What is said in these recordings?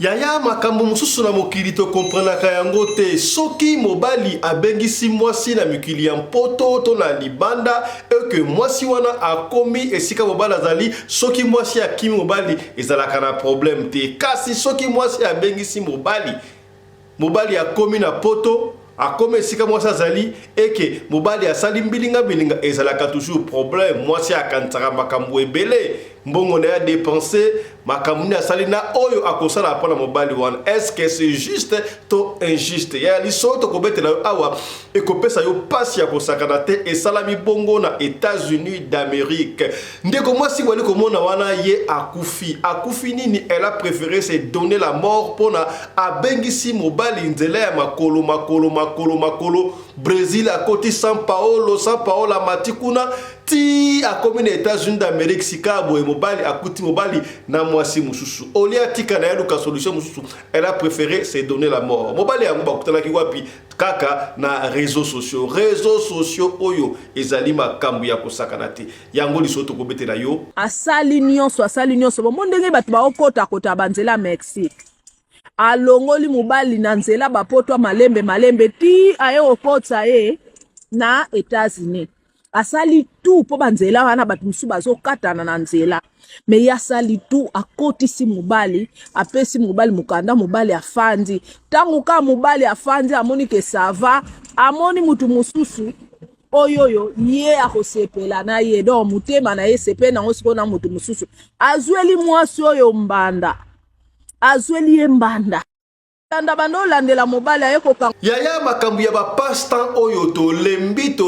Yaya makambo mususu na mokili to comprendre yango te soki mobali abengisi mwasi na mikili ya mpoto to na libanda et que mwasi wana akomi esika mobali azali soki mwasi akimi mobali ezalaka na problème te kasi soki mwasi abengisi mobali akomi na poto akome esika mwasi azali eke mobali asali bilinga ezalaka toujours problème mwasi akanisaka makambo ebele mbongo na ya dépenser makambo ni asali na oyo akosala mpona mobali wana est-ce que c'est juste to injuste ya liso to kobetela yo awa ekopesa yo pasi ya kosakana te esalami bongo na États-Unis d'Amérique ndeko mwasi wali komona wana ye akufi nini elle a préféré se donner la mort pona abengisi mobali nzela ya makolo Brésil à côté São Paulo matikuna ti akomi na États-Unis d'Amérique sikabo e mobali akuti mobali na mwasi mususu olia tika na yaluka solution mususu elle a préféré se donner la mort mobali yango bakutana ki wapi kaka na réseaux sociaux oyo ezali makambo ya kosakana te yango lisoto kobetela yo asali nyonso bo ndenge bato baokota banzela Mexique alongoli mobali na nzela bapotwa malembe ti aye okota ye na États-Unis asali tout po banzela wana bato musu bazokatana na nzela me yasali tout akotisi mobali apesi mobali mukanda mobali afandi tangu ka mobali afandi amoni ke sava amoni mutu mususu oyoyo ye akosepela na ye do mutema na ye sepe na ngosiko na mutu mususu azweli mwasi oyo mbanda azweli ye mbanda tanda bando landela mobali ayekoka yaya makambo ya ba pastan oyo to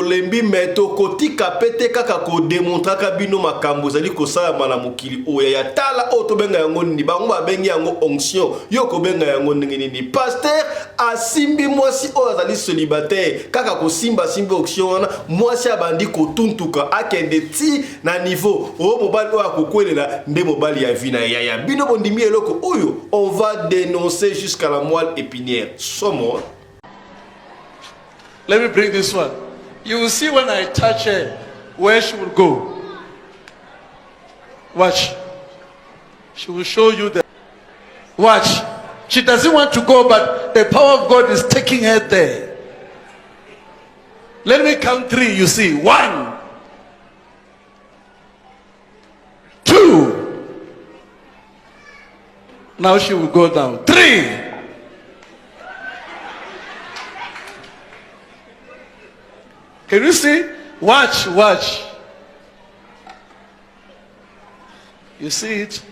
lembi meto kotika pete kaka ko demontraka bino makambo zali kosala na mokili oya ya tala oto benga yango ni bango babengi yango onction yoko benga yango nini pasteur asimbi mwasi oyo azali célibataire kaka ko simba onction wana mwasi abandi kotuntuka akende ti na niveau o mobali oyo akokwelela nde mobali ya vina yaya bino bondimi eloko oyo on va dénoncer jusqu'à la épinière. Someone. Let me bring this one. You will see when I touch her where she will go. Watch. She will show you that. Watch. She doesn't want to go, but the power of God is taking her there. Let me count 3. You see. 1, 2. Now she will go down. 3. Can you see? Watch. You see it?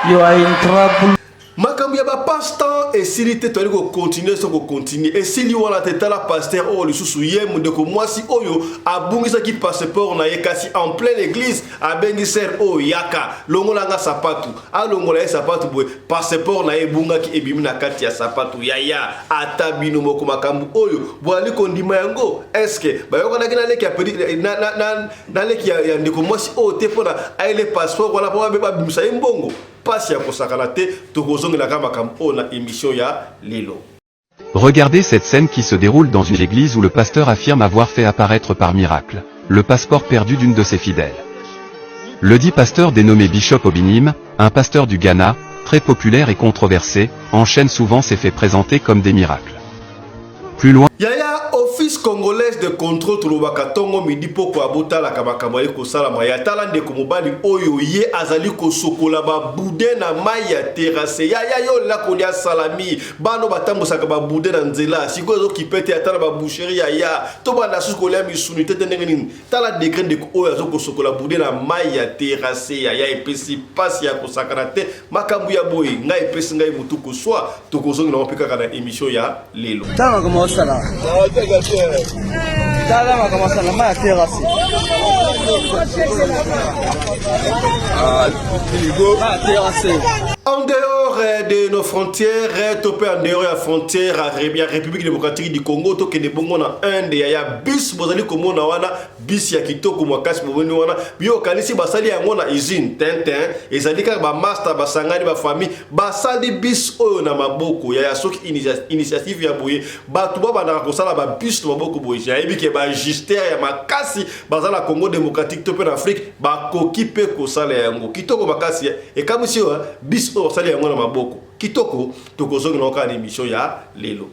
You are in trouble. Makambo ya ba pasteur esili te toli ko continuer esili wana te tala pasteur o lisusu ye mundeko mwasi oyo abungisa ki passeport na ye kasi en pleine église abengi ser o yaka longola nga sapatu alongola ye sapatu boy passeport na ye bunga ki ebimi na kati ya sapatu yaya atabino moko makambo oyo bwali ko ndima yango eske bayoko na kina leki ya pedi na leki ya ndeko mwasi o te pona aile passeport wala pa ba bimisa mbongo pasi ya kosakana te tokozongela ka makambo na émission ya lelo. Regardez cette scène qui se déroule dans une église où le pasteur affirme avoir fait apparaître par miracle le passeport perdu d'une de ses fidèles. Le dit pasteur dénommé Bishop Obinim, un pasteur du Ghana, très populaire et controversé, enchaîne souvent ses faits présentés comme des miracles. Plus loin, Yaya office congolaise de contrôle tulobaka tongo midi poko abota la kabakamba ko sala maya talande ko mobali oyo ye azali ko sokola ba bude na maya terrasse yaya yo la ko lia salami bano batambo saka ba bude na nzela siko zo kipete atala ba boucherie yaya to bana suko lia misuni tete ngeni tala degré de ko oyo zo ko sokola bude na maya terrasse yaya epesi pasi ya ko sakana te makambu ya boy ngai epesi ngai mutu ko swa to ko zongi na opeka kana émission ya lelo Tama kama osala. Tala kama osala ma terrasse. En dehors de nos frontières, topé en dehors de la frontière à République démocratique du Congo, to kende bongo na Inde ya bis bozali komo na wana bis ya kitoko makasi boboni wana bio kanisi basali yango na usine tintin ezali ka ba master basangani ba famille basali bis oyo na maboko ya soki initiative ya boye batu bana kosala ba bis na maboko boye ya ebi ke ba justice ya makasi bazala Congo démocratique topé en Afrique ba koki pe kosala yango kitoko makasi e kamusi bis oyo basali yango na maboko kitoko tokozongi na okana émission ya lelo.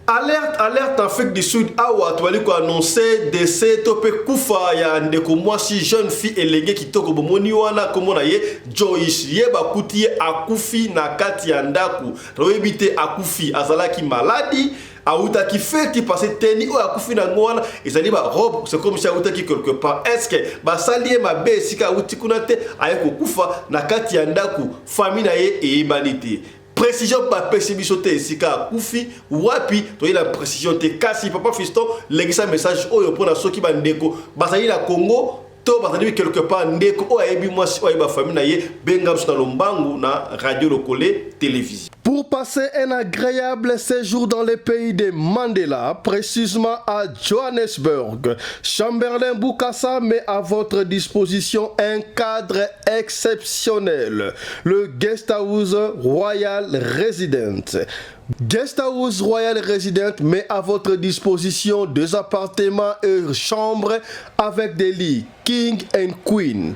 Alerte Afrique du Sud awa tuali ko annoncer décès topé kufa ya ndeko mwasi jeune fille elenge kitoko bomoni wana komona ye Joyce ye bakuti akufi na kati ya ndaku royebite akufi azalaki maladi auta qui fait qui passe teni ou akufi na ngwana ezali ba robe c'est comme si auta qui quelque part est-ce que ba salie ma be sika uti kunate ayeko kufa na kati ya ndaku famille na ye et humanité. Précision pas pessimisité sika kufi wapi to la précision te kasi papa fiston légisa message oyo pour na soki bandeko bazali na Congo to bazali quelque part ndeko o ayebi mwasi o ayeba famille na ye benga na lombangu na radio lokole télévision. Pour passer un agréable séjour dans les pays de Mandela, précisément à Johannesburg, Chamberlain Bukasa met à votre disposition un cadre exceptionnel, le Guest House Royal Residence. Guest House Royal Residence met à votre disposition 2 appartements et chambres avec des lits King and Queen.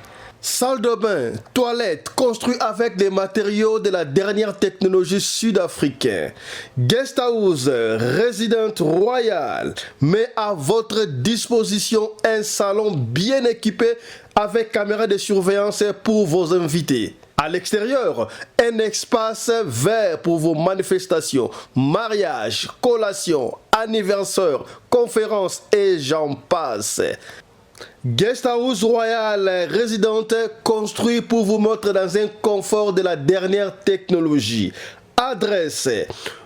Salle de bain, toilette, construit avec des matériaux de la dernière technologie sud-africaine. Guest House Resident Royal met à votre disposition un salon bien équipé avec caméra de surveillance pour vos invités. À l'extérieur, un espace vert pour vos manifestations, mariages, collations, anniversaires, conférences et j'en passe. Guest House Royal Résidente construit pour vous mettre dans un confort de la dernière technologie. Adresse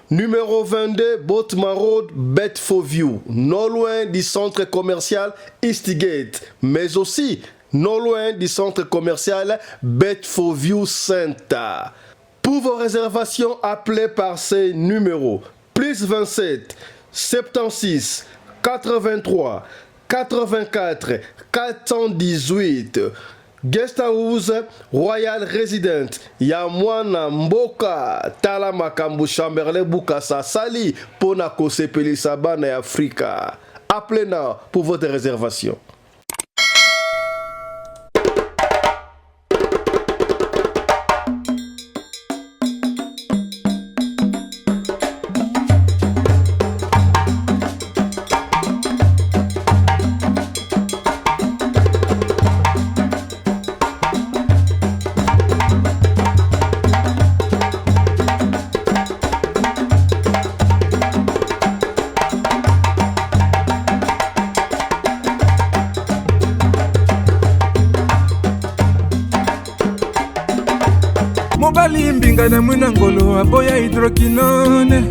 numéro 22 Boatman Road, Bedfordview, non loin du centre commercial Eastgate, mais aussi non loin du centre commercial Bedfordview Center. Pour vos réservations, appelez par ces numéros plus 27 76 83 84 418. Guest House Royal Resident ya mwana mboka tala makambu Chamberlain Bukasa sali pona kosepelisa bana ya Afrika. Appelez-nous pour votre réservation. mobali mbinga na mwina ngolo aboya hydroquinone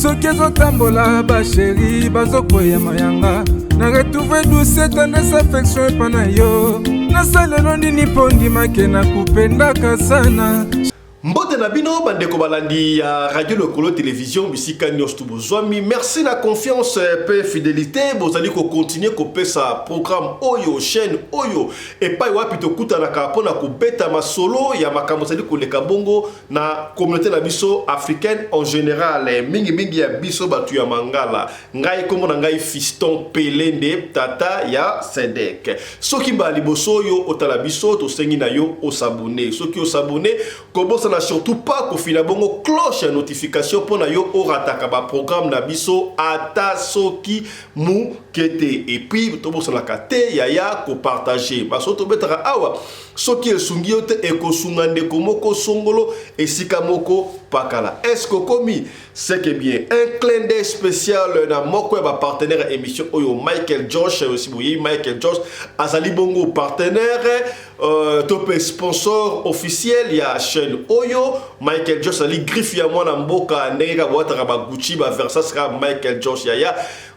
soki ezotambola basheri bazokwea mayanga na retrouve douce tendresse affection epa na yo nasalelo nini mpo ndimake na kupendaka sana. Mbote na bino bandeko balandi ya radio lokolo télévision bisika nyos tubozwami. Merci la confiance pe fidélité bozali ko continuer ko pesa programme oyo chaîne oyo et pa wapi to kuta na kapona ko beta masolo ya makambo zali ko leka bongo na communauté na biso africaine en général mingi ya biso batu ya mangala ngai komo na ngai fiston pelende tata ya Sedek. Soki ba liboso yo otala biso to sengi na yo osabone soki osabone ko bosa surtout pas ko fina bongo cloche ya notification pour na yo orataka ba programme na biso ata soki mu kete et puis to bosa la kate ya ko partager ba so to betara awa soki esungi yo te ekosunga ndeko moko songolo esika moko pakala. Est-ce que komi c'est que bien un clin d'œil spécial na moko ba partenaire émission oyo Michael Josh aussi boye Michael Josh azali bongo partenaire top sponsor officiel ya chaîne oyo Michael Josh ali griffe ya mwana mboka ndenge ka bota ba Gucci ba Versace ka Michael Josh ya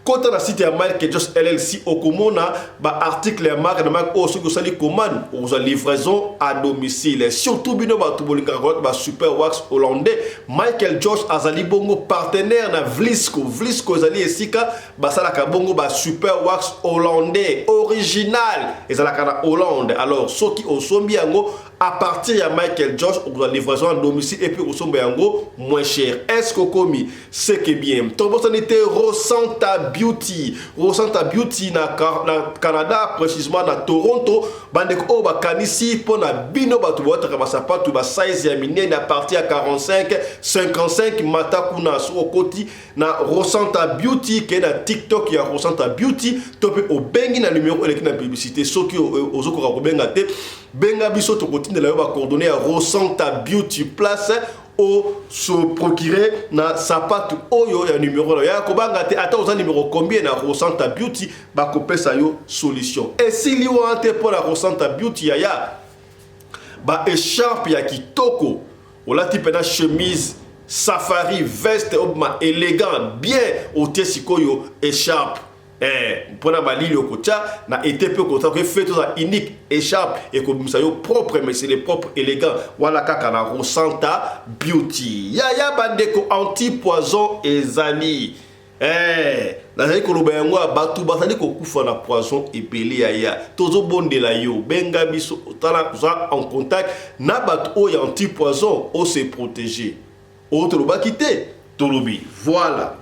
kota na site ya Michael Josh LLC okomona ba article ya marque de marque o soki osali commande aux livraison à domicile surtout bino ba tubolinga ba super wax hollandais Michael Josh azali bongo partenaire na Vlisco ezali esika basalaka bongo ba super wax hollandais original ezalaka na Hollande alors soki osombi yango à partir de Michael Josh ou la livraison à domicile et puis au sommet yango moins cher. Est-ce que commis c'est que bien. Ton opportunité Rosanta Beauty na Canada précisément na Toronto bandeko ba kanisi pour na bino ba tuwata ka sapatu ba size ya minene à partir à 45 55 mata kuna so koti na Rosanta Beauty qui est na TikTok ya Rosanta Beauty topé au bengi na numéro eleki na publicité soki ozoko ka benga te benga biso to de la coordonnée à Rosanta Beauty Place au se procurer na sapato oyo ya numéro ya kobanga te ata oza numéro combien na Rosanta Beauty ba kopesa yo solution et si li wante pour la Rosanta Beauty ya ba écharpe ya kitoko ola type na chemise safari veste obma élégant bien au tesikoyo écharpe mpona balili okotia na été peu konta ko fait ça unique écharpe et comme ça yo propre mais c'est les propres élégants wala kaka na Rosanta Beauty ya bandeko anti poison ezali nazali koloba yango batu bazali kokufa na poison epele ya tozo bondela yo benga biso tala za en contact na batu o ya anti poison o se protéger autre ba quitter tolobi voilà.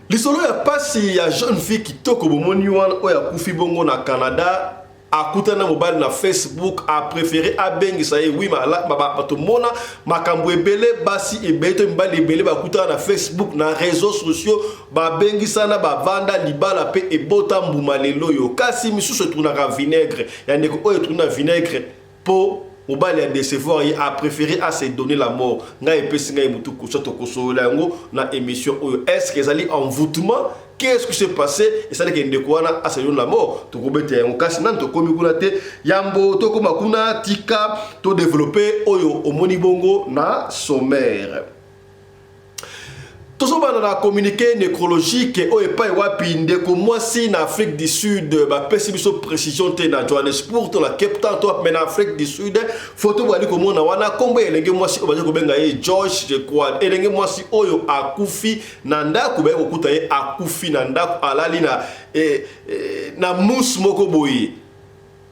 Lisolo ya pasi ya jeune fille qui toko bomoni wana oya kufi bongo na Canada akutana mobile na Facebook a préféré abengisa ye oui bato mona makambo ebele basi ebeto mbali ebele bakutana na Facebook na réseaux sociaux babengisa na bavanda libala pe ebota mbuma lelo yo kasi misusu tunaka vinaigre ya ndeko oyo tuna vinaigre po mobile ya décevoir a préféré à se donner la mort nga epesi nga mutu kusoto kosola yango na émission oyo est-ce que ezali envoûtement qu'est-ce qui s'est passé et ça que ndeko wana a se donner la mort to kobete yango kasi nan to komi kuna te yambo to koma kuna tika to développer oyo omoni bongo na sommaire. Tout ça dans communiqué nécrologique au epai wapi ndeko mwasi na Afrique du Sud ba pesibiso précision te na Johannesburg to la Cape Town to mais na Afrique du Sud photo bali komona wana kombo elenge mwasi obaje kobenga ye George je crois elenge mwasi oyo akufi na ndako ba kokuta ye akufi na ndako alali na mousse moko boye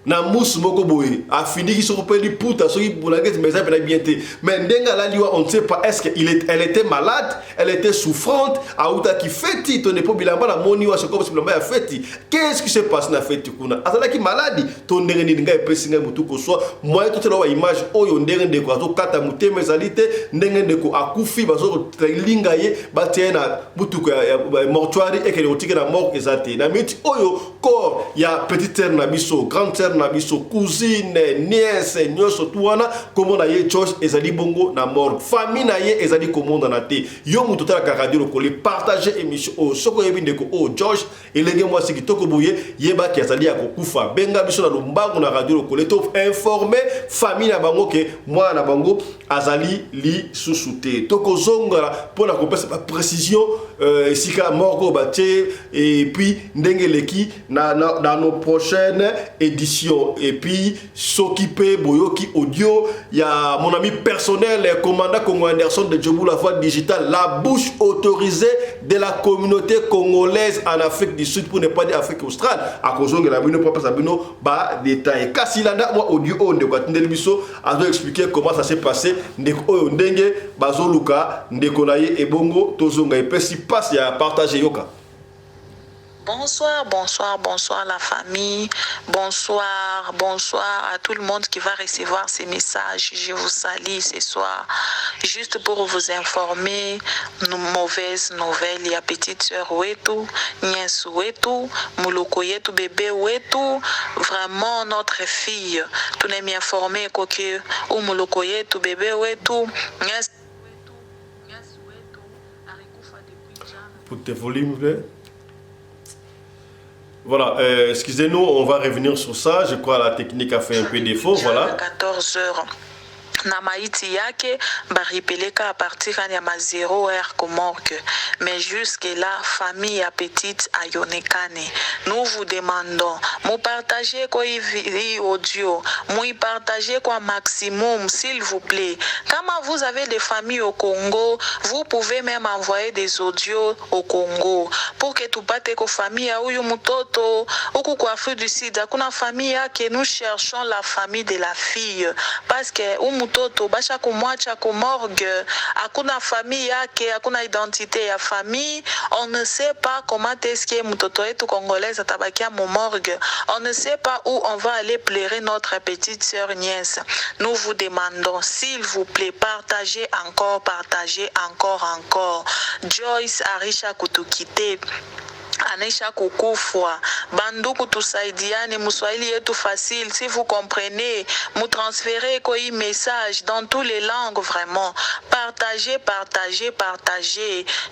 na mousse moko boye a fini qui sont peli puta so qui boulaguette mais ça peut bien te mais ndenga la liwa on ne sait pas est-ce elle était malade elle était souffrante a uta qui feti to ne po bilamba na moni wa soko bilamba ya feti qu'est-ce qui se passe na feti kuna azala ki maladie to ndenge ni nga epesinga mutu ko so moi to tela wa image oyo ndenge ndeko azo kata muteme zalite ndenge ndeko akufi bazo linga ye batiena mutu ko mortuary et que le otike na mort ezate na miti oyo corps ya petite sœur na biso grande sœur na biso cousine nièce nyoso tuana comme na ye George ezali bongo na mort famille na ye ezali komonda na te yo mutu tala ka radio lokole partager émission o soko yebi ndeko o George elenge mwasi kitoko boye yeba ki azali ya kokufa benga biso na lombango na radio lokole to informer famille na bango ke mwana na bango azali li susute toko zonga pour la kopesa ba précision sika morgo batie et puis ndenge leki na nos prochaines éditions et puis s'occuper boyoki audio il y a mon ami personnel commandant Congo Anderson de Djobou la voix digitale la bouche autorisée de la communauté congolaise en Afrique du Sud pour ne pas dire Afrique australe à cause de la bino papa sabino ba détail kasi landa moi audio on de kwatindeli biso a doit expliquer comment ça s'est passé ndeko ndenge bazoluka ndeko na ye ebongo tozonga epesi passe ya partager yoka. Bonsoir, bonsoir, bonsoir la famille, bonsoir, bonsoir à tout le monde qui va recevoir ces messages. Je vous salue ce soir. Juste pour vous informer, nos mauvaises nouvelles, il y a petite sœur Wetu, nièce Wetu, Mouloko Yetu, bébé Wetu, vraiment notre fille. Tout n'est bien informé que ou Mouloko Yetu, bébé Wetu, nièce Wetu, pour tes volumes, voilà, excusez-nous, on va revenir sur ça. Je crois que la technique a fait un peu défaut. Voilà. 14h. na maiti yake baripeleka à partir ya ma 0h komorgue. Mais jusque là, famille à petite ayonekane. Nous vous demandons, vous partagez quoi audio, vous partagez quoi maximum, s'il vous plaît. Quand vous avez des familles au Congo, vous pouvez même envoyer des audios au Congo pour que tu batte ko famille à uyu mutoto ou ko Afrique du Sud. Kuna famille que nous cherchons la famille de la fille parce que mutoto basha kumwacha ku morgue, akuna famille yake, akuna identité ya famille, on ne sait pas comment est-ce que mutoto etu congolaise atabakia mu morgue, on ne sait pas où on va aller pleurer notre petite sœur nièce. Nous vous demandons s'il vous plaît, partagez encore, Joyce Arisha kutukite Anesha kukufwa banduku tusaidiane muswahili yetu facile, si vous comprenez, nous transférez quoi message dans toutes les langues, vraiment partagez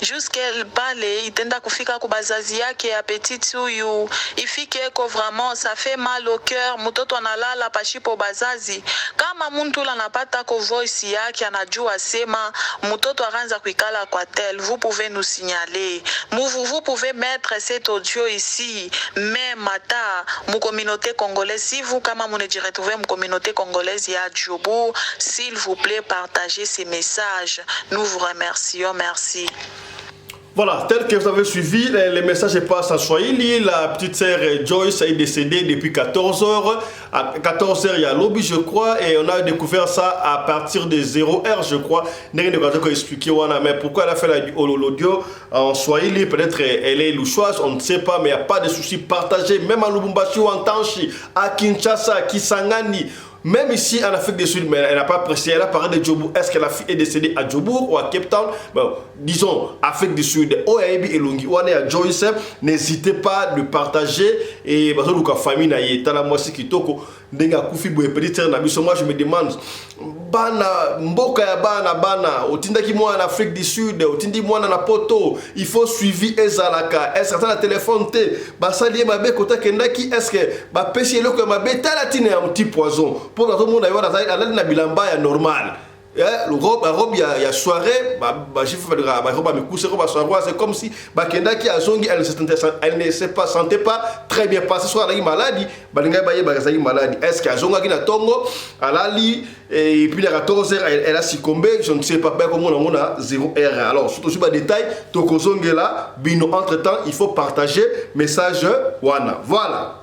jusqu'elle bale itenda kufika kubazazi yake ya petite huyu ifike ko vraiment ça fait mal au cœur, mtoto analala pashipo bazazi. Kama muntu la napata ko voice yake anajua sema mtoto aranza kuikala kwa tel, vous pouvez nous signaler, vous pouvez mettre cet audio ici, même ata mu communauté congolaise, si vous kama vous ne retrouvez mu communauté congolaise ya Djobo, s'il vous plaît partagez ces messages, nous vous remercions, merci. Voilà, tel que vous avez suivi, les messages passent en Swahili. La petite sœur Joyce est décédée depuis 14h. À 14h, il y a lobby, je crois, et on a découvert ça à partir de 0h, je crois. Mais pourquoi elle a fait l'audio en Swahili? Peut-être elle est louchoise, on ne sait pas, mais il n'y a pas de souci. Partagez, même à Lubumbashi ou en Tanchi, à Kinshasa, à Kisangani. Même ici en Afrique du Sud, mais elle n'a pas apprécié, elle a parlé de Djobour. Est-ce que la fille est décédée à Djobour ou à Cape Town? Bon, disons, Afrique du Sud, Oyabi et Lungi, ou à Joyce, n'hésitez pas de partager. Et parce que la famille n'a pas la moitié qui toko. Moi je me demande, bana mboka ya bana otindaki moi en Afrique du Sud, otindi moi na poto, il faut suivi ezalaka, est-ce que la téléphone te basali mabe kota kendaki, est-ce que ba pesi le ko mabe tala tine un petit poison pour que tout le monde aille ala na bilamba ya normal. Le robe il y a soirée c'est comme si bakenda qui a zongi elle ne se pas sentait pas très bien passé soir la maladie maladie est-ce qu'à zonga qui na tongo alali et puis à 14h elle a succombé, je ne sais pas comment on a 0h. Alors surtout sur le détail toko zongela bino entre temps il faut partager message wana voilà.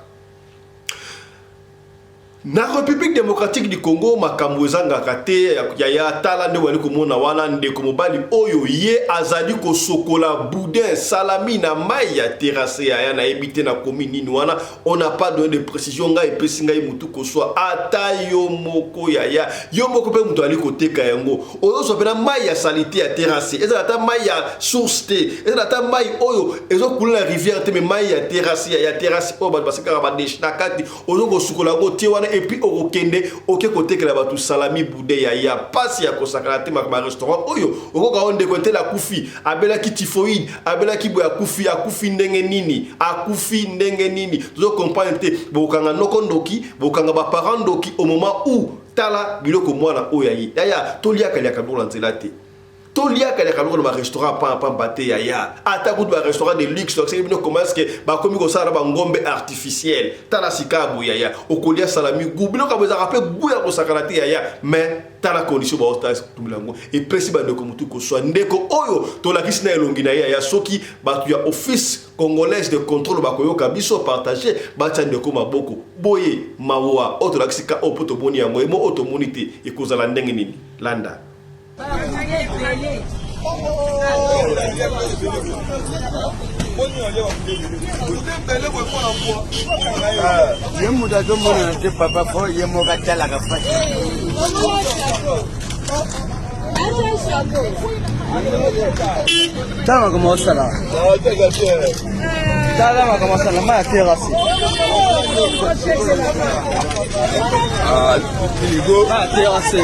Na République démocratique du Congo makambo ezangaka te ya tala nde wali komona wana ndeko mobali oyo ye azali ko sokola boudin salami na mai ya terrasse ya na ebité na commune wana. On n'a pas donné de précision nga epesi ngai mutu ko soit ata yo moko ya yo moko pe mutu ali koteka yango oyo so pena mai ya salité ya terrasse ezala ta mai ya source te ezala ta mai oyo ezo kula la rivière te me mai ya terrasse o ba basika ba deshna kati ozo ko sokola go te wana. Et puis au kende oke kote que la batu salami boudé ya passe ya kosakala te ma restaurant oyo okoka onde côté la kufi abela ki typhoïde abela ki boya kufi ndenge nini to comprendre te bokanga nokondoki bokanga ba parents doki au moment où tala biloko mwana oyayi yaya tolia kali akabula nzela te tolia kali akabula ba restaurant pa baté yaya ata ku ba restaurant de luxe donc c'est bien comment est-ce que ba komi ko sala ba ngombe artificielle tala sikabu yaya okolia salami gubino ka boza rappeler buya ko sakalati yaya mais tala condition ba hostage tumulango et pesi ba ndeko mutu ko so ndeko oyo to la kisna elongi na yaya soki ba tu ya office congolaise de contrôle ba koyo kabiso partager ba tande ko maboko boye mawa auto la kisika opoto boni ya moemo auto monité e kozala ndenge nini landa. Comment ça là? Ma terrasse. Ma terrasse.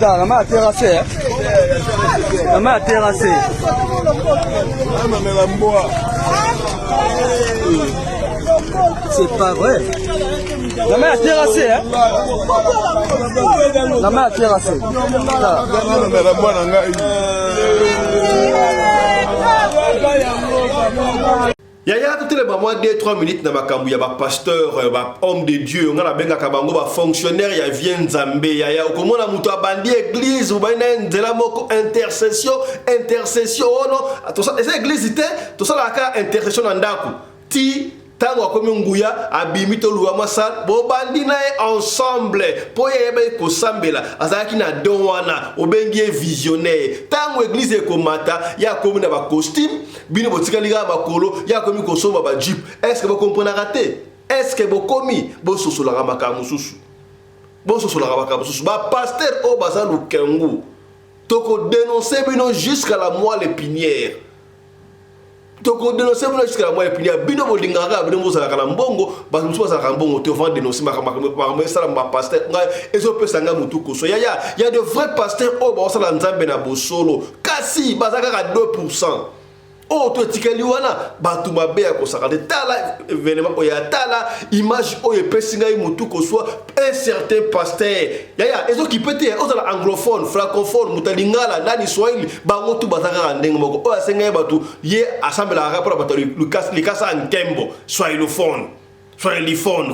La main terrassée. La main terrassée. C'est pas vrai. La main a terrassé, hein? La main a terrassé. Yaya tout le moment 2-3 minutes na makambu ya ba pasteur ba homme de Dieu ngala benga kabango ba fonctionnaire ya vient Nzambe yaya okomona mutu abandi église ou ba ina nzela moko intercession oh non to ça église ité to ça la ka intercession ndako ti tango akomi nguya abimi to luwa masal bo bandi na ensemble po yebe ko sambela azaki na don wana obengi visionnaire tango église ekomata ya komi na ba costume bino botikali ga bakolo ya komi ko somba ba jeep est-ce que vous comprenez raté est-ce que vous komi bo sosola ga makamu susu ba pasteur o bazalu kengu toko dénoncer bino jusqu'à la moelle épinière. Toko dénoncer jusqu'à la moelle épinière. Bino bolingaka bino bozala na mbongo ba musu bazala mbongo te vendre dénoncer makambo sala mba pasteur ezo pesa nga mutu koso ya de vrais pasteurs o ba sala nzambe na bosolo kasi bazaka ka 2%. Oh, tu tikeli wana batu mabe ya kosakate tala événement oya tala image oye pesinga mutu ko soit un certain pasteur yaya ezo ki pété ozala anglophone francophone mutalingala nani swahili bango tu bazaka ndenge moko oya senga batu ye assemble la rapport batu likasa nkembo swahilophone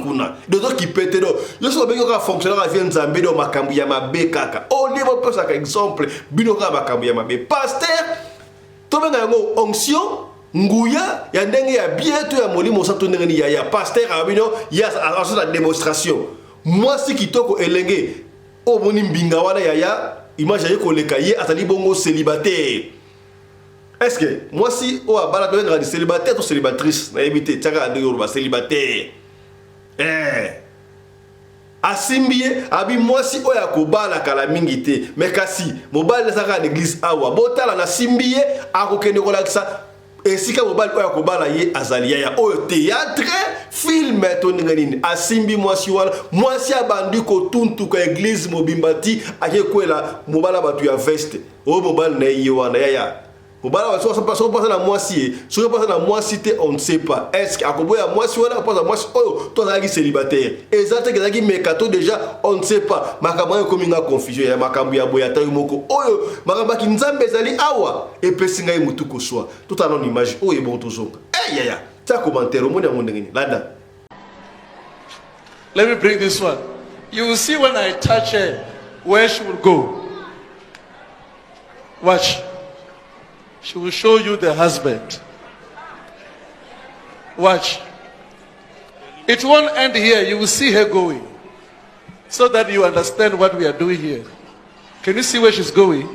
kuna dozo ki pété do yo so bengo ka fonctionnaire vient Nzambe do makambu ya mabe kaka o niveau pesa ka exemple bino ka makambu ya mabe pasteur tobenga yango onction nguya ya ndenge ya bientôt ya molimo santo ndenge ya pasteur abino ya aso la démonstration moi si kitoko elenge o boni mbinga wana ya image ya koleka ye atali bongo célibataire est-ce que moi si o abala tobenga di célibataire to célibatrice na éviter tchaka ndenge ba célibataire asimbie abi mwasi oya kobala kala mingi te mais kasi mobali saka l'église awa botala na simbie akokende kolakisa esika mobali oya kobala ye azalia ya oyo théâtre film to ningani asimbi mwasi wana mwasi abandi ko tuntu ka église mobimbati akekwela mobala batu ya veste o mobali na ye wana ya mobala wa so pas na mwasi so pas na mwasi te on ne sait pas est-ce que akoboya mwasi wana pas na mwasi oyo to zaki célibataire ezate ke zaki mekato déjà on ne sait pas makambo ko minga confusion ya makambo ya boya tayo moko oyo makambo ki Nzambe ezali awa epesinga mutu ko swa tout en image oyo bon tozonga ya ta commentaire mo nyango ndengeni landa. Let me bring this one. You will see when I touch her where she will go. Watch. She will show you the husband. Watch. It won't end here. You will see her going. So that you understand what we are doing here. Can you see where she's going?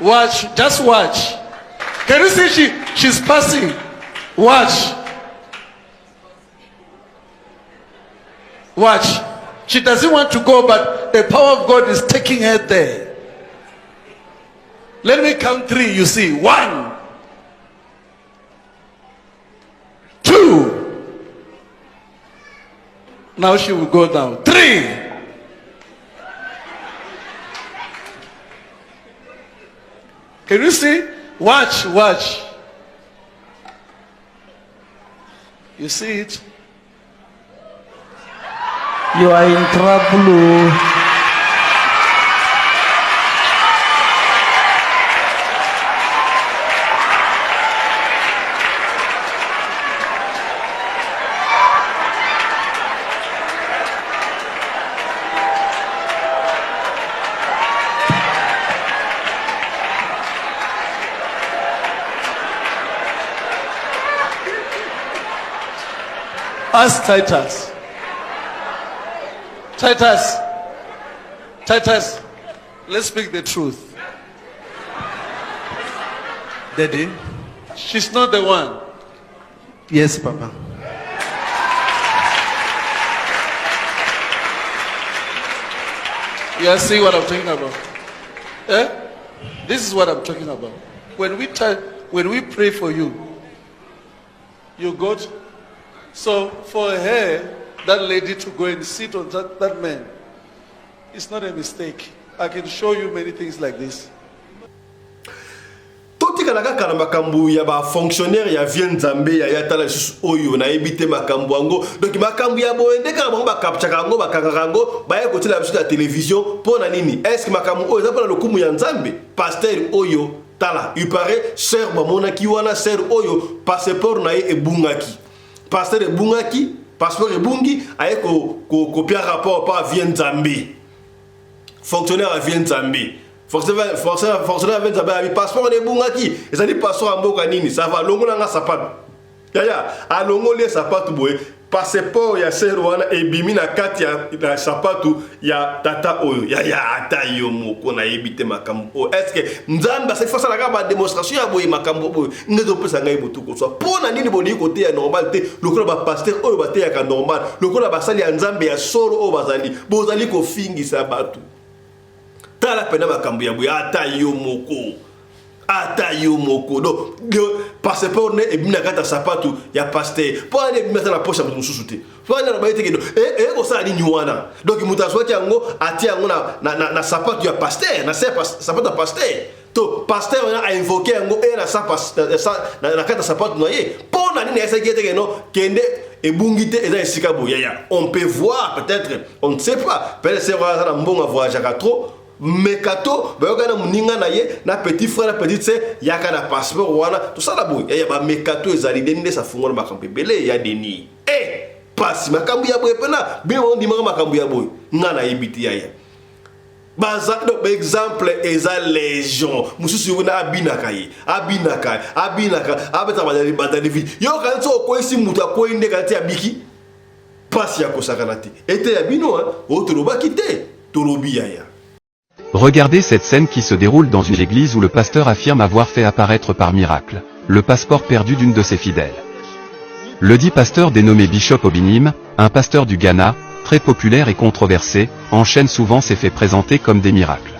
Watch. Just watch. Can you see she's passing? Watch. Watch. She doesn't want to go, but the power of God is taking her there. Let me count 3, you see. 1, 2. Now she will go down. 3. Can you see? Watch. You see it? You are in trouble. Ask Titus. Titus, let's speak the truth. Daddy, she's not the one. Yes, Papa. You see what I'm talking about? This is what I'm talking about. When we pray for you, you got. So for her, that lady to go and sit on that man, it's not a mistake. I can show you many things like this. totika kaka na makambu ya ba fonctionnaire ya vient Nzambe ya tala susu oyo na ebite makambu ango donc makambu ya boende ka bango ba kapchaka ango ba kakarango ba ye kotela biso ya télévision pona nini est-ce que makambu oyo za pona lokumu ya Nzambe pasteur oyo tala il paraît sœur bamona ki wana sœur oyo passeport na ye ebungaki pasteur ebungaki passeport ebungi aye ko copier rapport pa vient Nzambe fonctionnaire à vient Nzambe fonctionnaire vient Nzambe a passeport ebungaki ezali passeport amboka nini ça va longo na sapato yaya alongo le sapato boye passeport ya sœur wana ebimi na kati ya sapato ya tata oyo yaya ata yo moko na ebite makambo est-ce que Nzambe ça fait ça la ba démonstration ya boye makambo boye ngezo pesa ngai botuko so pona nini boni côté ya normal te lokola ba pasteur oyo ba te ya ka normal lokola ba sali ya Nzambe ya solo oyo bazali bozali ko fingisa batu tala pena makambo ya boye ata yo moko do passeport ne ebina kata sapato ya pasteur po ne mettre la poche mutu susute po ne ba yete ko sa ni nywana donc mutu aswaki yango ati yango na sapato ya pasteur na sapato ya pasteur to pasteur a invoqué yango na na kata sapato na ye po na nini esa gete no kende ebungite eza esika boya on peut voir peut-être on ne sait pas peut-être c'est vrai ça na mbonga voyage à trop mekato bayokana muninga na ye na petit frère na petite sœur yaka na passeport wana tout ça la boy ya ba mekato ezali dende sa fungola makambo belé ya deni passe makambo ya boy pena bien on dit makambo ya boy ngana yebiti ya baza do exemple eza légion mususu yona abinaka abeta badali vie yo kanso ko esi mutu akoinde kanti abiki passe ya kosakana te ete ya bino otoloba kite tolobi ya. Regardez cette scène qui se déroule dans une église où le pasteur affirme avoir fait apparaître par miracle le passeport perdu d'une de ses fidèles. Le dit pasteur dénommé Bishop Obinim, un pasteur du Ghana, très populaire et controversé, enchaîne souvent ses faits présentés comme des miracles.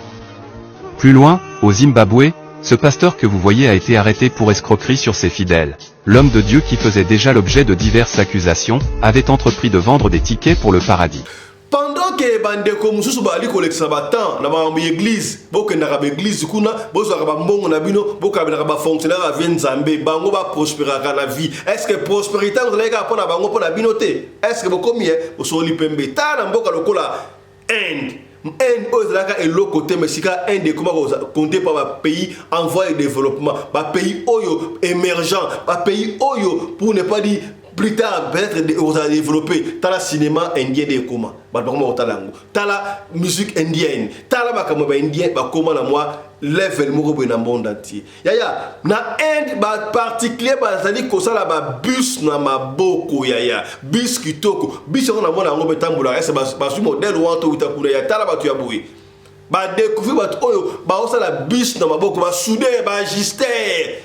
Plus loin, au Zimbabwe, ce pasteur que vous voyez a été arrêté pour escroquerie sur ses fidèles. L'homme de Dieu qui faisait déjà l'objet de diverses accusations, avait entrepris de vendre des tickets pour le paradis. Pendant que bandeko mususu bali kolekisa batan na ba église boke na ba église kuna bozo ka ba mbongo na bino boka na ba fonctionnaire a vient Nzambe bango ba prospérer la vie est-ce que prospérité vous allez ka pona bango pona bino te est-ce que bokomi o soli pembe ta na mboka lokola Inde ozalaka eloko te mesika Inde kuma compter par ba pays en voie de développement ba pays oyo émergent ba pays oyo pour ne pas dire plus tard, peut-être, on va développer le cinéma indien de comment. La musique indienne. La indien, comment moi, level mo na monde entier. Yaya, na Inde, particulier, c'est-à-dire que ça là, bus na maboko, yaya, bus kitoko, bus on a mon ango betambula, c'est un modèle ou un tout à ya tala batu ya boué. Ba découvrir ba oyo ba osala bus na maboko ba souder ba ajuster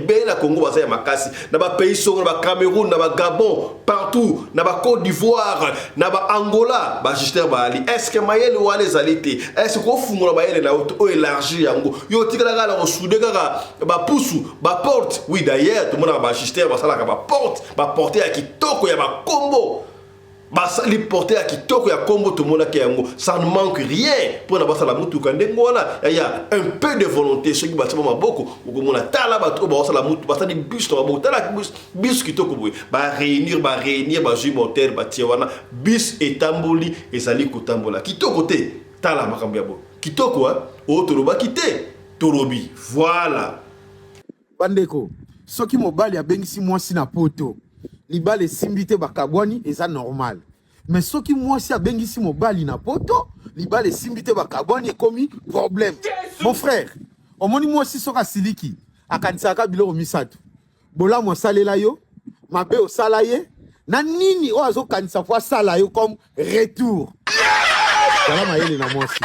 ben na Congo ba ya makasi na ba pays songo na ba Cameroun na ba Gabon partout na ba Côte d'Ivoire na ba Angola ba ajuster ba ali est-ce que mayele wa les alite est-ce ko fungola ba yele na o élargir yango yo tikala la souder kaka ba pusu ba porte oui d'ailleurs tout le monde ba ajuster ba sala ka ba porter à kitoko ya ba combo. Basali porter à kitoko ya kombo tout le monde qui yango ça ne manque rien pour na basala mutu kandengo wana ya un peu de volonté ceux qui batima maboko ukomona tala bato ba basala mutu basali bus to ba tala bus kitoko boy ba réunir ba jui moteur ba tia wana bus etamboli ezali kotambola kitoko te tala makambo ya bo kitoko o toloba kite tolobi voilà bandeko soki mobali abengisi mwasi na poto libale simbite bakabwani eza normal mais soki mwasi abengisi mobali na poto libale simbite bakabwani ekomi problème mon frère omoni mwasi soka siliki akanisaka biloko misato bolamu asalela yo mabe osala ye na nini o azokanisa po asala yo comme retour voilà mayele na mwasi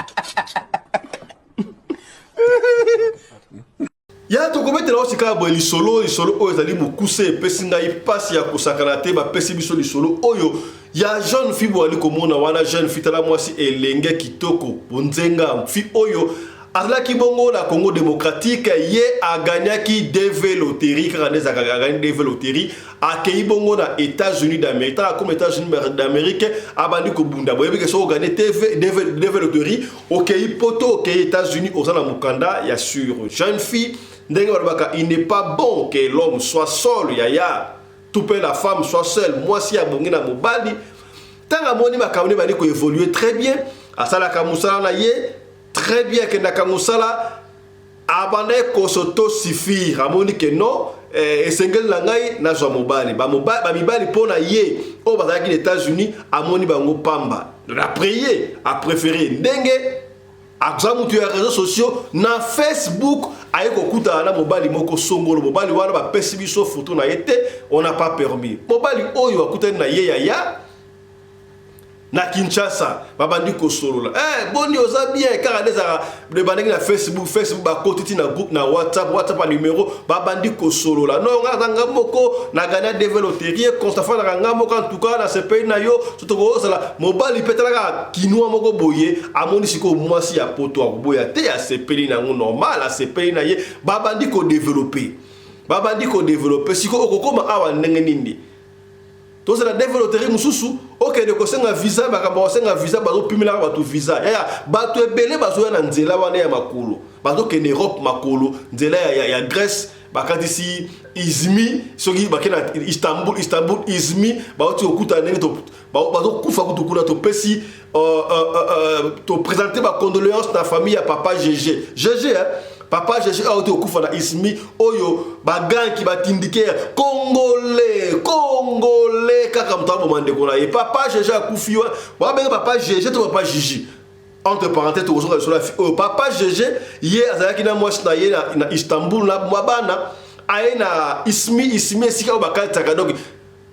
ya to kometela osika boye lisolo oyo ezali mokuse epesi ngai pasi ya kosakana te bapesi biso lisolo oyo ya jeune fille boali komona wana jeune fille tala mwasi elenge kitoko bonzenga fi oyo azalaki bongo na Congo démocratique ye aganyaki DV Loterie kaneza aganyaki DV Loterie akei bongo na États-Unis d'Amérique ta comme États-Unis d'Amérique abandi ko bunda boyebi ke so gagner DV Loterie okei poto okei États-Unis osana mukanda ya sur jeune fille ndenge balobaka il n'est pas bon que l'homme soit seul yaya tout peut la femme soit seule moi si abongi na mobali tanga moni makamoni bani ko évoluer très bien asala ka musala na ye très bien que Nakamusala abandonne ko soto suffire amoni que non esengel na ngai na zo mobali ba mibali pona ye o bazaki les États-Unis amoni bango pamba la prier a préféré ndenge azamu tu réseaux sociaux na Facebook ayeko kuta na mobali moko songolo mobali wana ba pesi biso photo na yete on n'a pas permis mobali oyo akuta na ye ya na Kinshasa babandi ko solola boni oza bien car les bandingi na Facebook ba kotiti na groupe na WhatsApp a numéro babandi ko solola non nganga moko na gana développer Constafa na nganga moko en tout cas na ce pays na yo surtout ko sala mobile petala kinwa moko boye amoni siko mwasi ya poto boya te ya ce pays na normal à ce pays na ye babandi ko développer siko okokoma awa ndenge nini to c'est la développer mususu ok de ko senga visa bakamba senga visa bazo pimela batu visa ya batu ebele bazo na nzela wana ya makolo bazo ke Europe makolo nzela ya Grèce bakatisi Izmi soki bakena Istanbul Izmi bazo okuta ndenge to bazo kufa kutukuna to pesi to présenter ba condoléances na famille ya papa GG Papa Jésus a été au coup na Izmi oyo baganki batindike Congolais kaka mtambo mandeko na ye Papa Jésus a kufi wa benga Papa Jésus to Papa Gigi entre parenthèses to sur la fille Papa Jésus ye azalaki na mwasi na ye na Istanbul na mabana aye na Izmi sika bakata donc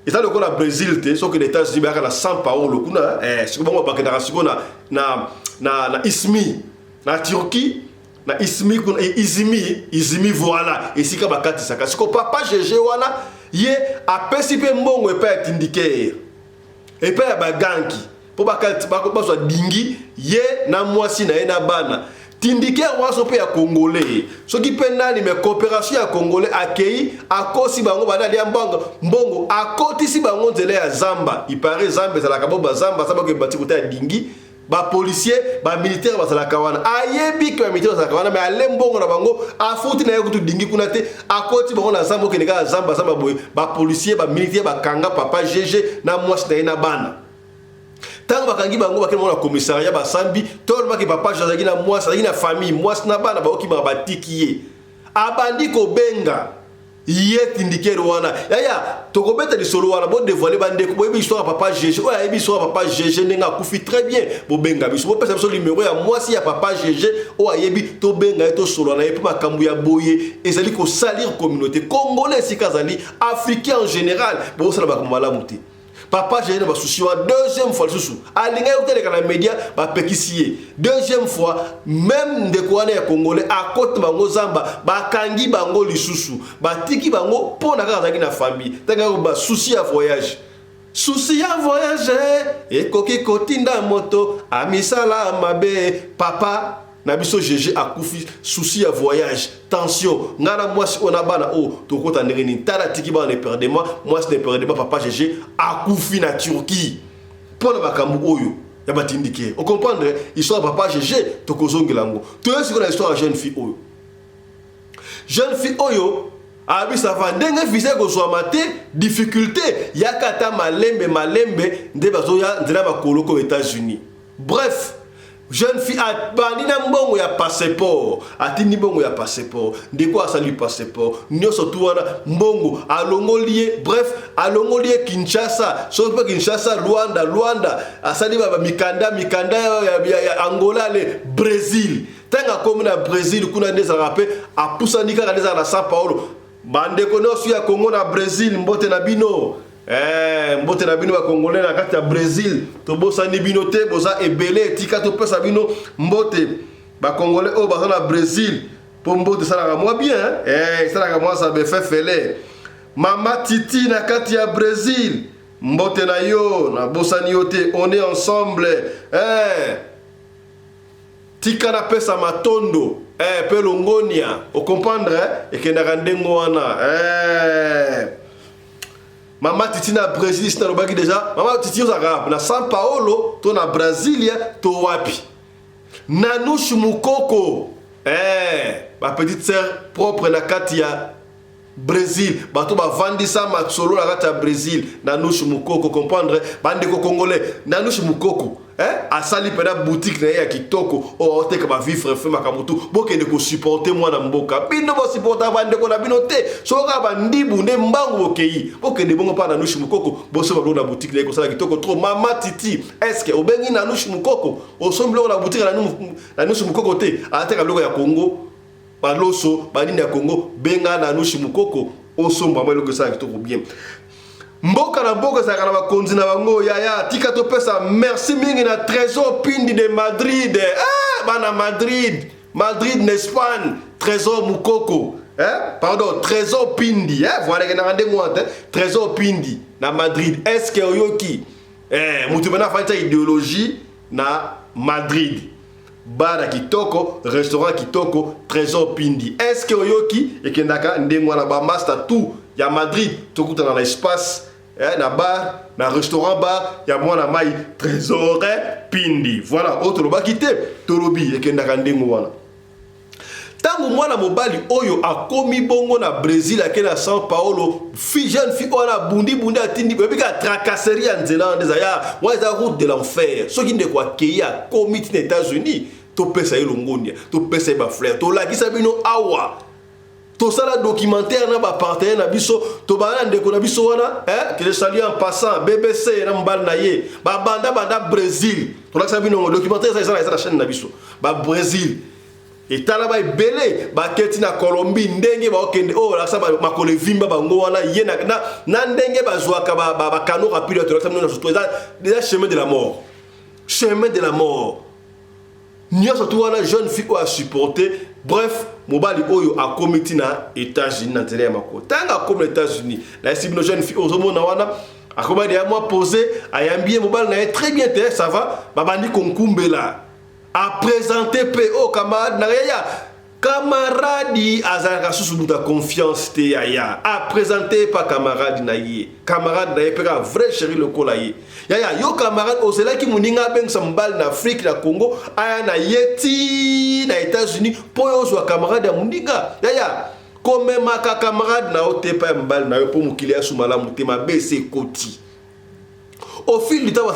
eta le na Brésil te so que les États-Unis ba na São Paulo kuna siko bongo bakenda siko na Izmi na Turquie na Izmi voilà et si ka bakati saka siko Papa GG wana ye apesi pe mbongo epa tindike epa baganki po bakati bakobaswa dingi ye na mwasi na ye na bana tindike waso pe ya Congolais soki pe nani me coopération ya Congolais akei akosi bango bana ya mbongo akotisi bango nzela ya Zamba ipare Zamba za la kaboba Zamba sabako bati kota ya dingi ba policier ba militaire ba sala kawana ayebi ke ba militaire sala kawana mais alembongo na bango afuti na yokutu dingi kuna te akoti bango na Zamba keneka Zamba boy ba policier ba militaire ba kanga Papa GG na mwasi na bana tant bakangi bango bakena na commissariat ba sambi tolma ke Papa GG na mwasi na famille mwasi na bana ba okiba batikiye abandi ko benga yet indiqué wana yaya tokobeta di solo wana bo dévoiler bande ko boyebi histoire Papa GG o yebi histoire Papa GG nenga kufi très bien bo benga biso bo pesa biso numéro ya mwasi ya Papa GG o yebi to benga to solo na yepi makambu ya boye ezali ko salir communauté congolais sikazali africain en général bo sala ba malamu te Papa GG ba souci wa deuxième fois susu alinga yo tele kana média ba pekisier deuxième fois même de quoi na congolais à côté bango Zamba ba kangi bango lisusu ba tiki bango pona kaka na famille tanga ba souci à voyage et koki kotinda moto amisala mabe papa na biso GG akufi souci à voyage tension ngana mwasi ona bana tokota ndengeni tala tiki ba ne perdement mwasi ne perdement Papa GG akufi na Turquie pona bakambu oyo ya batindike on comprendre histoire Papa GG tokozongela ngo to yesi ko na histoire jeune fille oyo abi ça va ndenge visa ko so amate difficulté yakata malembe nde bazoya ndela bakolo ko États-Unis bref jeune fille a bandina mbongo ya passeport atini mbongo ya passeport ndeko asali passeport nyoso tu wana mbongo alongolie bref alongolie Kinshasa so pe Kinshasa Luanda asali ba mikanda ya Angola le Brésil tanga comme na Brésil kuna ndeza rappel apusani kaka ndeza na São Paulo bandeko no su ya Congo na Brésil mbote na bino mbote na bino ba congolais na kati ya Brésil to bosa ni bino te bosa ebele tika to pesa bino mbote ba congolais o ba na Brésil po mbote sala moi bien sala moi ça be fait fele mama Titi na kati ya Brésil mbote na yo na bosa ni yote on est ensemble tika na pesa matondo pe longonia o comprendre et que na randengo wana mama titi na Brésil c'est lobaki déjà mama titi ozaka na São Paulo to na Brasilia to wapi Nanouche Mukoko ma petite sœur propre na katia Brésil, bato ba vandisa matsolo la kata Brésil, Nanouche Mukoko comprendre, bande ko congolais, Nanouche Mukoko, asali pena boutique na ya kitoko, o oteka ba vivre fe makamutu, boke ne ko supporter moi na mboka, bino bo supporter bande ko na bino te, soka bandibu ne mbangu okei, boke ne bongo pa Nanouche Mukoko, boso ba na boutique na ko sala kitoko trop mama titi, est-ce que obengi Nanouche Mukoko, o somble na boutique na Nanouche Mukoko te, ateka biloko ya Congo. Baloso, banini ya Congo, benga Nanouche Mukoko, osomba mwelo que ça kitoko bien. Mboka na mboka za kana bakonzi na bango yaya tika to pesa merci mingi na Trésor Pindi de Madrid. Bana Madrid n'Espagne, Trésor Mukoko. Pardon, Trésor Pindi, voilà que na rende moi Trésor Pindi na Madrid. Est-ce que oyoki mutu bana fanta idéologie na Madrid. Bar kitoko, restaurant kitoko, Trésor Pindi. Est-ce que oyoki et que ndaka ndengwa na ba master tout ya Madrid to kuta na l'espace na bar, na restaurant bar, ya mwana mai Trésor Pindi. Voilà, autre lo bakite tolobi et que ndaka ndengwa wana. Tangu mwana mobali oyo akomi bongo na Brésil ake na São Paulo, jeune fille wana bundi atindi bebika tracasserie en Zélande ya waza route de l'enfer. Soki ndeko akeya komi tina États-Unis, to pesa elongonia, to pesa ba frère, to lakisa bino awa. To sala documentaire na ba partenaire na biso, to bana ndeko na biso wana, que je salue en passant BBC na mbal na ye, ba banda Brésil. To lakisa bino documentaire ça la chaîne na biso. Ba Brésil. Et talaba belé ba keti na Colombie ndenge ba okende la sa ba makole vimba bango wana yena na ndenge ba zwaka ba kano rapide to lakisa na déjà chemin de la mort. Chemin de la mort. Nia surtout wana jeune fille a supporter. Bref, mobali oyo a comité na États-Unis na télé mako. Tanga comme les États-Unis. La cible jeune fille ozomo na wana akoma dia moi poser ayambie mobali na très bien ça va babandi konkumbela. A présenter PO camarade Naya camarade azaka susu de confiance te yaya a présenter pas camarade naye camarade naye peka vrai chéri le kolaye yaya yo camarade osela ki muninga beng sambal na Afrique na Congo aya na yeti na États-Unis po yo zo camarade ya muninga yaya comme maka camarade na ote pa mbal na yo po mukili ya sumala mutema bese koti. Au fil du temps,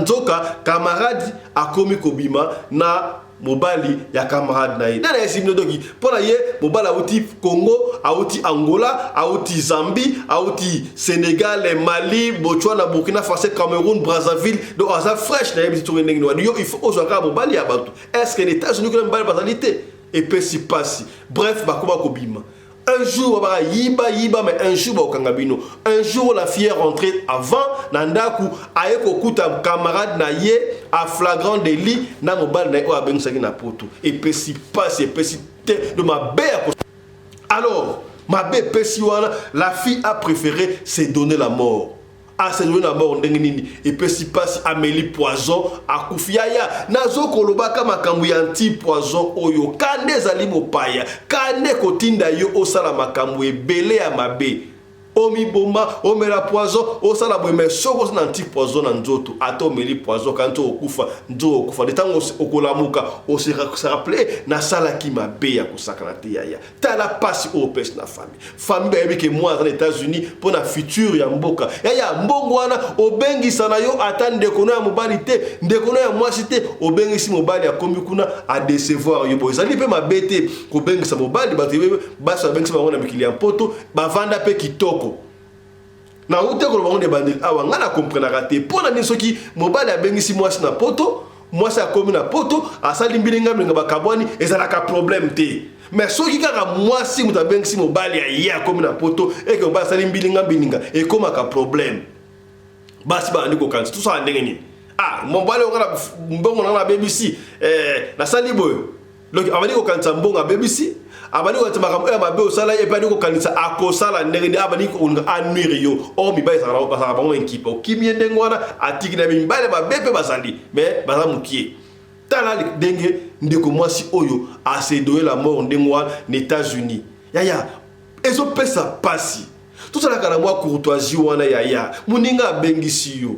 nzoka camarade a komi kobima na mobali ya camarade na ye. Dans les signes de pour la ye, mobali a outi Congo, a outi Angola, a outi Zambie, a outi Sénégal, Mali, Botswana, Burkina Faso, Cameroun, Brazzaville. Donc, à ça fraîche, il faut aujourd'hui mobali ya batu. Est-ce que les États-Unis ont une balle basalité? Et puis si passe. Bref, bakoma kobima. Un jour, mais un jour, un jour, la fille est rentrée avant, Nandaku, Aeko Kuta, camarade Naye, à flagrant délit, Namobal Naye, à Bensagi Napoto. Et puis, si passe, et puis, si de ma belle. Alors, ma belle Pessiwana, la fille a préféré se donner la mort. A se donner la mort, et puis, si passe, Amélie Poison, à Koufiaya, Nazo Kolobaka Makambu anti poison, Oyo, Kane Zalimo Paya, Kane Kotinda Yo, Osala Makambu, Belé à Mabe. Omi bomba, omela poison, osala bweme soko na anti poison na nzoto, ato meli poison kanto okufa, nzo okufa. De tango okolamuka, se rappeler na sala ki mabe ya kosakana te yaya. Tala pasi o pes na famille. Famille ba yebike moi aux États-Unis pour na futur ya mboka. Yaya mbongo wana obengi sana yo atande kono ya mobali te, ndekono ya mwasi te, obengi si mobali ya komi kuna a décevoir yo boy. Zali pe mabete ko bengi sa mobali ba tebe ba sa bengi sa ba na mikili ya poto, ba vanda pe kitoko. Na ute ko bango de bandil awa ngana comprendre raté pour na nisoki mobali abengisi mwasi na poto mwasi akomi na poto asali mbilinga mlinga bakabwani ezalaka problème te mais soki kaka mwasi mutabengisi mobali ya akomi na poto et que mobali asali mbilinga et koma ka problème basi ba ndiko kanti tout ça ndenge nini mobali ngana mbongo na BBC na sali boyo donc abani ko kanti mbongo BBC abani ko tsamaka mabe osala et puis ko kanisa akosala ndenge abani ko anuire yo o mi ba isara ba sa ba mo equipe o kimi ndengwana atiki na mi mbale ba bepe basandi mais baza mukie tala ndenge ndeko mwasi oyo asedoye la mort ndenge wana na États-Unis yaya ezopesa pasi tosalaka na mwa courtoisie wana yaya moninga abengisi yo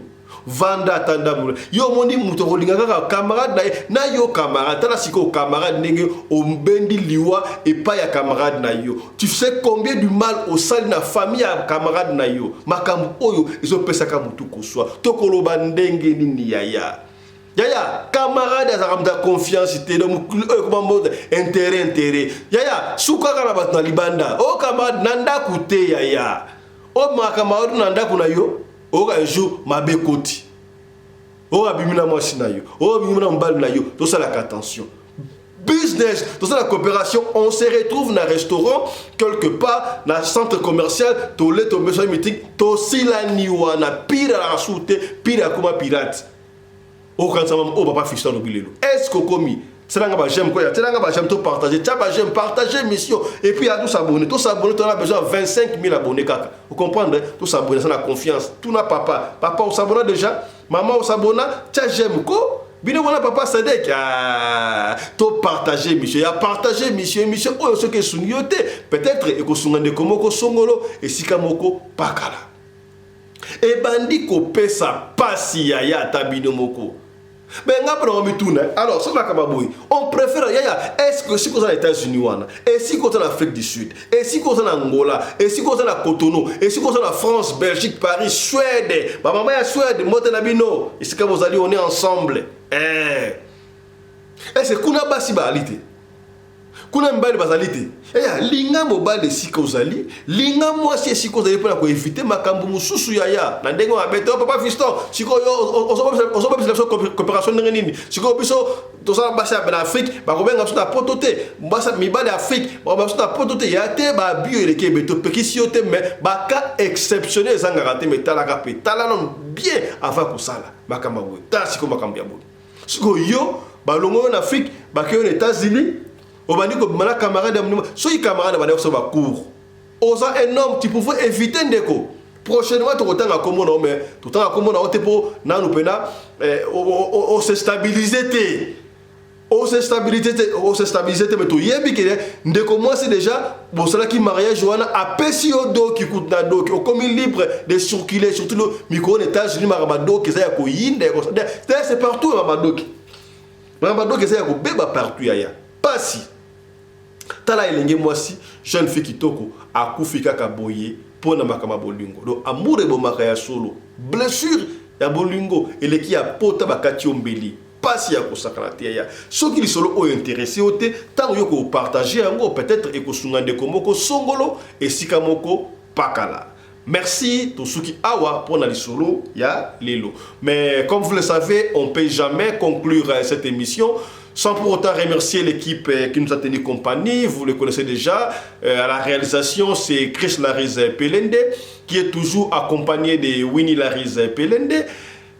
vanda atanda mula yo moni muto kolinga kaka camarade na yo camarade tala siko camarade ndenge ombendi liwa epa ya camarade na yo tu sais combien du mal au sali na famille ya camarade na yo makambo oyo ezopesa ka mutu koswa tokoloba ndenge nini yaya yaya camarade azaka confiance te donc comment mode intérêt yaya suka na bato na libanda o camarade nanda kute yaya o ma camarade nanda kuna yo o un jour mabe koti o abimina mwasi na yo o abimina mbali na yo to ça la attention business dans la coopération on se retrouve dans un restaurant quelque part dans un centre commercial to le to besoin meeting to silani wana pire la soute pire comme pirate o quand ça o papa fiston obilelo est-ce que commis c'est là que j'aime quoi c'est là que j'aime tout partager tiens j'aime partager mission et puis à tous s'abonner tu as besoin de 25 000 abonnés kaka vous comprenez tout s'abonner ça la confiance tout na papa on s'abonne déjà maman on s'abonne tiens j'aime quoi bien voilà papa Sadek to partager mission ya partager mission oyo ce que sunyote peut-être et ko sungande komoko songolo et sikamoko pakala et bandi ko pesa pasi ya tabino moko. Mais alors, on préfère, est-ce que si vous êtes aux États-Unis, et si vous êtes en Afrique du Sud, et si vous êtes en Angola, et si vous êtes en Cotonou, et si vous êtes en France, Belgique, Paris, Suède, ma maman est Suède, Montenegro, et c'est que vous allez, on est ensemble. Et c'est kuna basi balite. Kuna mbali bazalite. Linga mobile sikozali, linga mwasi sikozali pour ko éviter makambo mususu yaya. Na ndengo abeto papa fiston, siko yo oso coopération nini. Siko biso to sa basa en Afrique, ba ko benga na potote, basa mibale Afrique, ba na potote ya te ba bio eleke beto pekisi te mais ba ka exceptionnel zanga te metala ka pe. Tala non bien avant ko sala. Makambo we. Ta siko makambo ya bo. Siko yo ba longo en Afrique, ba ke aux États-Unis. Au bandi comme ma camarade soy camarade va faire ba cours osa énorme tu pouvais éviter ndeko prochainement tu otanga comme non mais tout temps comme on te pour na nous pena on se stabiliser mais tu yebi que ndeko moi c'est déjà bon cela qui mariage Joanna a pesi odo qui coûte na do comme libre de circuler surtout le micro États-Unis marabado qui ça ko yinde c'est partout marabado qui ça ko beba partout yaya pasi tala elenge mwasi jeune fille kitoko akufika kaboye pona makama bolingo donc amour e bomaka ya solo blessure ya bolingo eleki ya pota bakati ombeli pasi ya kosakana te ya soki lisolo oyo intéressé ote tango yo ko partager yango peut-être ekosunga ndeko moko songolo esika moko pakala. Merci Tosuki Awa pour la lisolo ya lelo. Mais comme vous le savez, on ne peut jamais conclure cette émission sans pour autant remercier l'équipe qui nous a tenu compagnie. Vous le connaissez déjà. À la réalisation, c'est Chris Lariz Pelende qui est toujours accompagné de Winnie Lariz Pelende.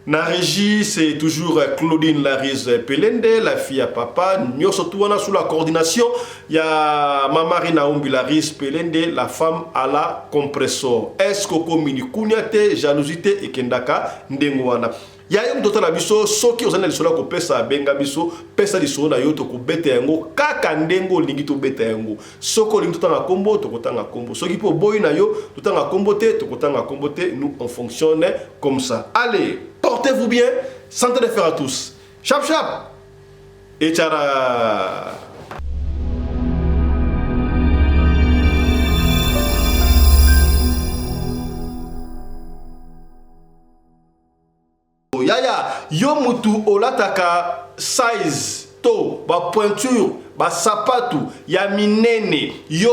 Na régie, c'est toujours Claudine Lariz Pelende, la fille à papa. Nous sommes sous la coordination. Il y a Mamarina Umbi Lariz Pelende, la femme à la compressor. Est-ce que comini kunyate, jalousie et kendaka ndengwana. Il y a un d'autres abisso, ceux qui ont les sols ko pesa benga biso, pesa di sona yoto ko bete yango, kaka ndengo lingi to bete yango. Soko lingi to tanga combo, to kotanga combo. Ceux qui po boy na yo, to tanga combo te, to kotanga combo te, nous on fonctionne comme ça. Allez, portez-vous bien, santé de faire à tous. Chap chap et tchara. Yaya, yo mutu olataka size to ba pointure ba sapatu ya minene yo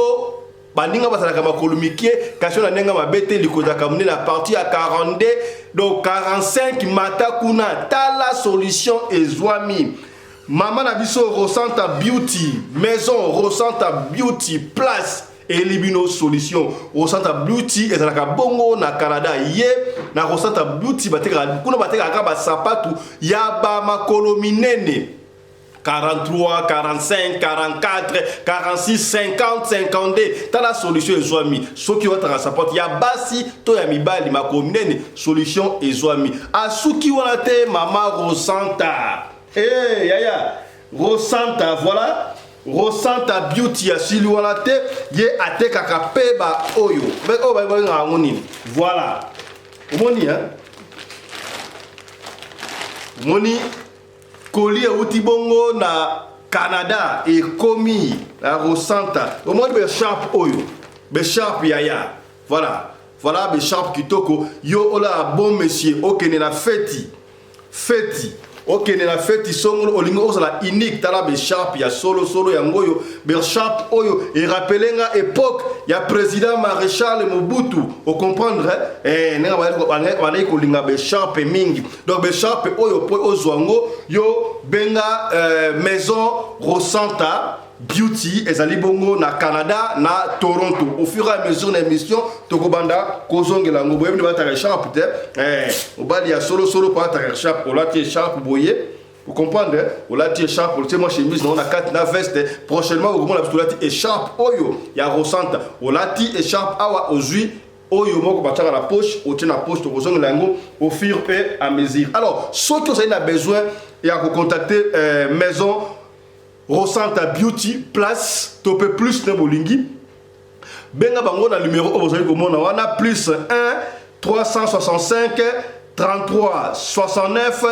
baninga basalaka makolumikie kasi na nenga mabete likozaka munene na partie ya 42 donc 45 mata kuna tala solution ezwami. Maman na biso Rosanta Beauty maison, Rosanta Beauty place et libino solution. Rosanta Beauty ezalaka bongo na Canada ye na Rosanta Beauty bateka kuna bateka ka ba sapatu ya ba makolo minene 43, 45, 44, 46, 50, 52. T'as la solution ezwami. Ce qui va te sapatu ya basi to ya mibali makolo minene solution ezwami. Asuki wana te mama Rosanta Eh, yaya. Rosanta, voilà. Rosanta Beauty, asili wana te. Ye ate kakape ba oyo. Oh, voilà. Moni, hein? Moni, collier outibongo na Canada et commis la Rosanta. Au moins, be sharp oyo. Be sharp yaya. Voilà. Voilà, be sharp kitoko. Yo, ola, bon monsieur. Ok, ne la feti. Feti. Ok, ne la feti. Songo, olingo, osala unique. Tala, be sharp. Ya solo, ya ngoyo. Be sharp oyo. Et rappelez nga époque. Ya président Maréchal Mobutu. Vous comprendre? Eh, nenga wana ko linga be sharp mingi. Donc, be sharp oyo, po ozwango. Yo, benga, maison Rosanta Beauty ezali bongo na Canada na Toronto. Au fur et à mesure l'émission tokobanda kozongela ngo boyebni bataka sharp peut-être obali ya solo pour ataka sharp olati sharp boye. Vous comprenez? Olati sharp olati moi chemise na 4 na veste prochainement vous comprendre la olati sharp oyo ya Rosanta olati sharp awa ozui oyo moko bataka la poche otie na poche tokozongela ngo au fur et à mesure. Alors ceux qui ont besoin et à contacter maison Rosanta Beauty place topé plus na bolingi benga bango na numéro obozali komona wana plus 1 365 33 69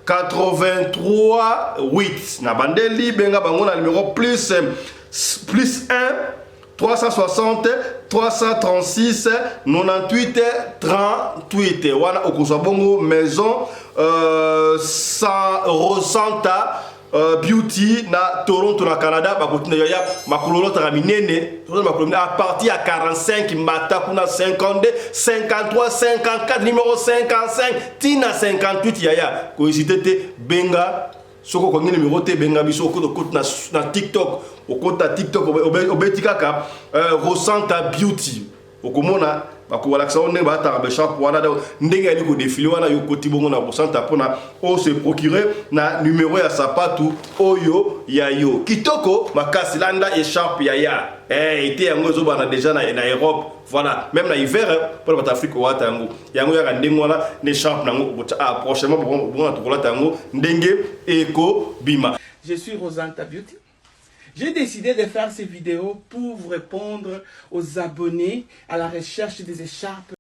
83 8 na bandeli benga bango na numéro plus 1 360 336 98 38 wana okozwa bongo maison Rosanta Beauty na Toronto na Canada ba kotina ya makulolo taraminene à partir à 45 mata kuna 52 53 54 numéro 55 tina 58 yaya ko hésiter benga soko ko ngene numéro te benga biso ko na TikTok o kota TikTok obetikaka Rosanta Beauty okomona bakolakisa on ba ta be shop wana ndenge ali ko défiler wana yo koti bongo na Rosanta pona o se procurer na numéro ya sapatu oyo ya yo kitoko makasi landa et sharp ya été yango zo bana déjà na Europe voilà même na hiver pour la Afrique wa tango yango ya ndenge wana ne sharp nango prochainement bon to kola tango ndenge eko bima. Je suis Rosanta Beauty. J'ai décidé de faire ces vidéos pour vous répondre aux abonnés à la recherche des écharpes.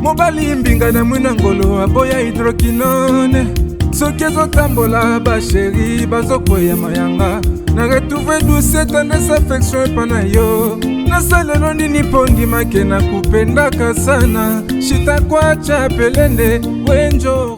mobali mbinga na mwina ngolo aboya hydroquinone soki ezotambola basheri bazokwea mayanga na retrouve douce tendresse affection epa na yo nasalelo nini mpo ndimake na kupendaka sana shitakwacha pelende wenjo